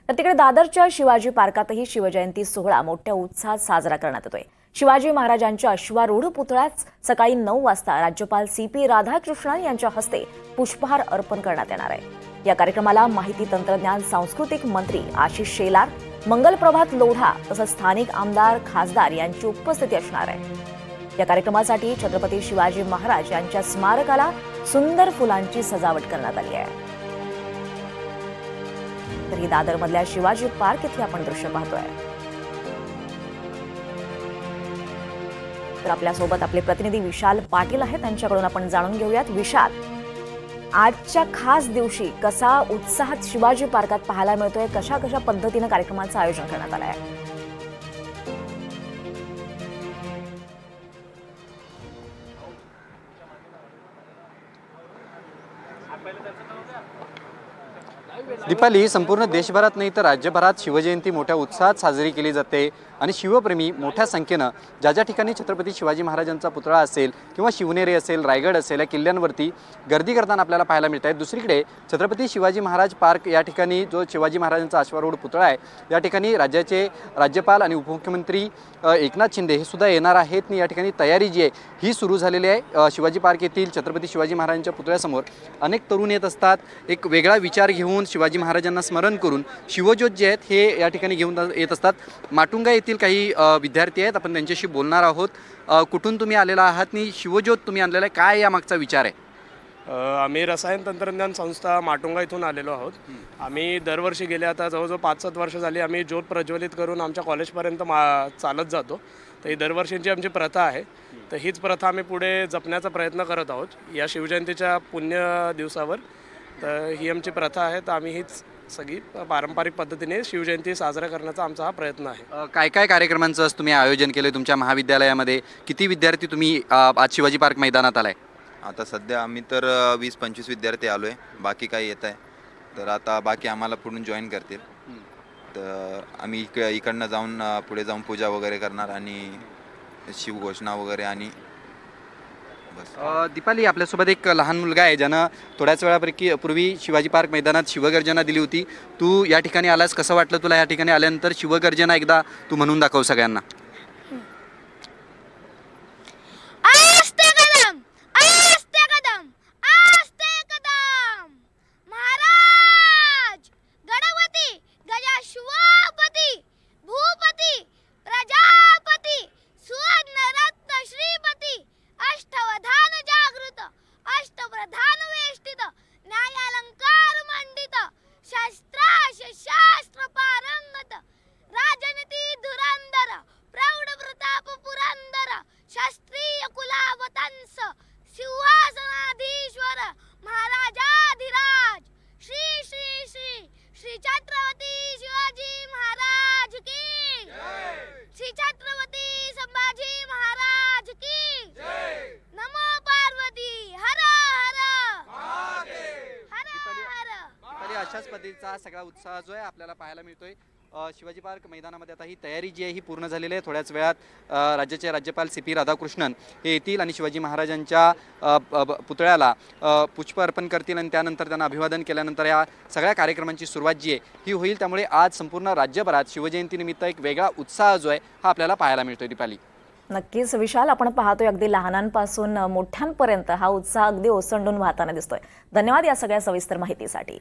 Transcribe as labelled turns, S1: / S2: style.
S1: तर तिकडे दादरच्या शिवाजी पार्कातही शिवजयंती सोहळा मोठ्या उत्साहात साजरा करण्यात येतोय। शिवाजी महाराजांच्या अश्वारूढ पुतळ्यात सकाळी 9 वाजता राज्यपाल CP राधाकृष्णन यांच्या हस्ते पुष्पहार अर्पण करण्यात येणार आहे। या कार्यक्रमाला माहिती तंत्रज्ञान सांस्कृतिक मंत्री आशिष शेलार, मंगलप्रभात लोढा तसंच स्थानिक आमदार खासदार यांची उपस्थिती असणार आहे। या कार्यक्रमासाठी छत्रपती शिवाजी महाराज यांच्या स्मारकाला सुंदर फुलांची सजावट करण्यात आली आहे। तर ही दादरमधल्या शिवाजी पार्क इथली आपण दृश्य पाहतोय। तर आपल्यासोबत आपले प्रतिनिधी विशाल पाटील आहेत, त्यांच्याकडून आपण जाणून घेऊयात। विशाल, आजच्या खास दिवशी कसा उत्साहात शिवाजी पार्कात पाहायला मिळतोय, कशा कशा पद्धतीने कार्यक्रमाचं आयोजन करण्यात आलं आहे?
S2: दीपाली, संपूर्ण देशभरात नाही तर राज्यभरात शिवजयंती मोठ्या उत्साहात साजरी केली जाते आणि शिवप्रेमी मोठ्या संख्येनं ज्या ठिकाणी छत्रपती शिवाजी महाराजांचा पुतळा असेल किंवा शिवनेरी असेल, रायगड असेल, या किल्ल्यांवरती गर्दी करताना आपल्याला पाहायला मिळत आहे। दुसरीकडे छत्रपती शिवाजी महाराज पार्क या ठिकाणी जो शिवाजी महाराजांचा अश्वारूढ पुतळा आहे, या ठिकाणी राज्याचे राज्यपाल आणि उपमुख्यमंत्री एकनाथ शिंदे हे सुद्धा येणार आहेत आणि या ठिकाणी तयारी जी आहे ही सुरू झालेली आहे। शिवाजी पार्क येथील छत्रपती शिवाजी महाराजांच्या पुतळ्यासमोर अनेक तरुण येत असतात, एक वेगळा विचार घेऊन शिवाजी महाराजांना स्मरण करून शिवज्योत जे आहेत हे या ठिकाणी घेऊन येत असतात। माटुंगा येथील काही विद्यार्थी आहेत, आपण त्यांच्याशी बोलणार आहोत। कुठून तुम्ही आलेला आहात आणि शिवज्योत तुम्ही आणलेला आहे, काय या मागचा विचार आहे?
S3: आम्ही रसायन तंत्रज्ञान संस्था माटुंगा इथून आलेलो आहोत। आम्ही दरवर्षी गेले आता जवळजवळ 5-7 वर्ष झाली आम्ही ज्योत प्रज्वलित करून आमच्या कॉलेजपर्यंत चालत जातो। तर ही दरवर्षीची आमची प्रथा आहे। तर हीच प्रथा आम्ही पुढे जपण्याचा प्रयत्न करत आहोत या शिवजयंतीच्या पुण्य दिवसावर। तर ही आमची प्रथा आहे, तर आम्ही हीच सगळी पारंपरिक पद्धतीने शिवजयंती साजरा करण्याचा आमचा हा प्रयत्न आहे।
S2: काय काय कार्यक्रमांचं तुम्ही आयोजन केलं तुमच्या महाविद्यालयामध्ये? किती विद्यार्थी तुम्ही आज शिवाजी पार्क मैदानात आलाय?
S4: आता सध्या आम्ही तर 20-25 विद्यार्थी आलो आहे, बाकी काही येत आहे। तर आता बाकी आम्हाला पुढून जॉईन करतील। तर आम्ही इकडनं जाऊन पुढे जाऊन पूजा वगैरे करणार आणि शिवघोषणा वगैरे आणि बस।
S2: दीपाली, आपल्यासोबत एक लहान मुलगा आहे ज्यानं थोड्याच वेळापूर्वी शिवाजी पार्क मैदानात शिवगर्जना दिली होती। तू या ठिकाणी आलास, कसं वाटलं तुला? या ठिकाणी आल्यानंतर शिवगर्जना एकदा तू म्हणून दाखव सगळ्यांना। अशाच पद्धतीचा सगळा उत्साह जो आहे आपल्याला पाहायला मिळतोय शिवाजी पार्क मैदानामध्ये। आता ही तयारी जी आहे ही पूर्ण झालेली आहे। थोड्याच वेळात राज्याचे राज्यपाल CP राधाकृष्णन हे येतील आणि शिवाजी महाराजांच्या पुतळ्याला पुष्प अर्पण करतील आणि त्यानंतर त्यांना अभिवादन केल्यानंतर या सगळ्या कार्यक्रमांची सुरुवात जी आहे ही होईल। त्यामुळे आज संपूर्ण राज्यभरात शिवजयंतीनिमित्त एक वेगळा उत्साह जो आहे हा आपल्याला पाहायला मिळतोय। दीपाली,
S1: नक्कीच विशाल, आपण पाहतोय अगदी लहानांपासून मोठ्यांपर्यंत हा उत्साह अगदी ओसंडून वाहताना दिसतोय। धन्यवाद या सगळ्या सविस्तर माहितीसाठी।